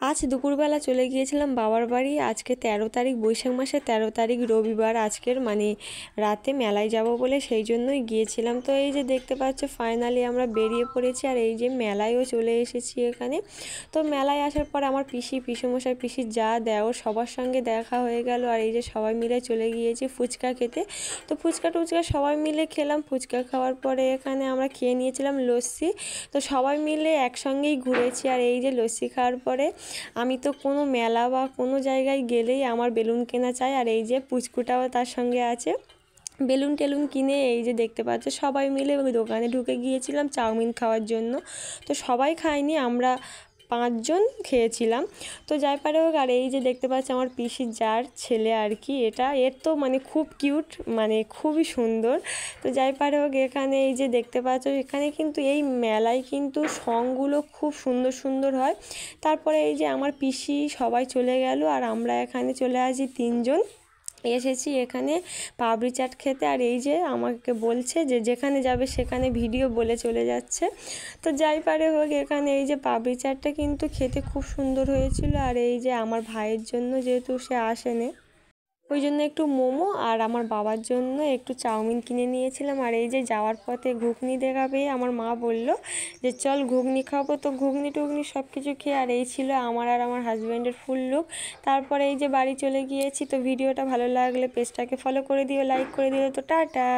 আজ দুপুরবেলা চলে গিয়েছিলাম বাবার বাড়ি। আজকে 13 তারিখ, বৈশাখ মাসের 13 তারিখ রবিবার। আজকের রাতে মেলায় যাব বলে সেই জন্যই গিয়েছিলাম। তো এই যে দেখতে পাচ্ছ ফাইনালি আমরা বেরিয়ে পড়েছি, আর এই যে মেলায়ও চলে এসেছি এখানে। তো মেলায় আসার পর আমার পিসেমশাই, পিসির যা দেওর সবার সঙ্গে দেখা হয়ে গেল। আর এই যে সবাই মিলে চলে গিয়েছি ফুচকা খেতে। তো ফুচকা টুচকা সবাই মিলে খেলাম। ফুচকা খাওয়ার পরে এখানে আমরা খেয়ে নিয়েছিলাম লস্যি। তো সবাই মিলে একসঙ্গেই ঘুরেছি। আর এই যে লস্যি খাওয়ার পরে আমি তো কোনো মেলা বা কোনো জায়গায় গেলেই আমার বেলুন কেনা চাই। আর এই যে পুচকুটাও তার সঙ্গে আছে, বেলুন টেলুন কিনে এই যে দেখতে পাচ্ছ সবাই মিলে ওই দোকানে ঢুকে গিয়েছিলাম চাউমিন খাওয়ার জন্য। তো সবাই খাইনি, আমরা 5 জন খেয়েছিলাম। তো যাই পারে হোক, আর এই যে দেখতে পাচ্ছ আমার পিসির যার ছেলে আর কি, এর তো খুব কিউট, খুবই সুন্দর। তো যাই পারে হোক, এখানে এই যে দেখতে পাচ্ছ এখানে কিন্তু এই মেলায় কিন্তু সঙগুলো খুব সুন্দর সুন্দর হয়। তারপরে এই যে আমার পিসি সবাই চলে গেল, আর আমরা এখানে চলে আসি 3 জন এসেছি এখানে পাপড়ি চাট খেতে। আর এই যে আমাকে বলছে যে যেখানে যাবে সেখানে ভিডিও বলে চলে যাচ্ছে। তো যাই পারে হোক, এখানে এই যে পাপড়ি চাটটা কিন্তু খেতে খুব সুন্দর হয়েছিল। আর এই যে আমার ভাইয়ের জন্য, যেহেতু সে আসেনি, ওই জন্য একটু মোমো, আর আমার বাবার জন্য একটু চাউমিন কিনে নিয়েছিলাম। আর এই যে যাওয়ার পথে ঘুগনি দেখা পেয়ে আমার মা বলল যে চল ঘুগনি খাবো। তো ঘুগনি টুগনি সব কিছু খেয়ে, আর এই ছিল আমার আর আমার হাজব্যান্ডের ফুল লুক। তারপরে এই যে বাড়ি চলে গিয়েছি। তো ভিডিওটা ভালো লাগলে পেজটাকে ফলো করে দিও, লাইক করে দিও। তো টাটা।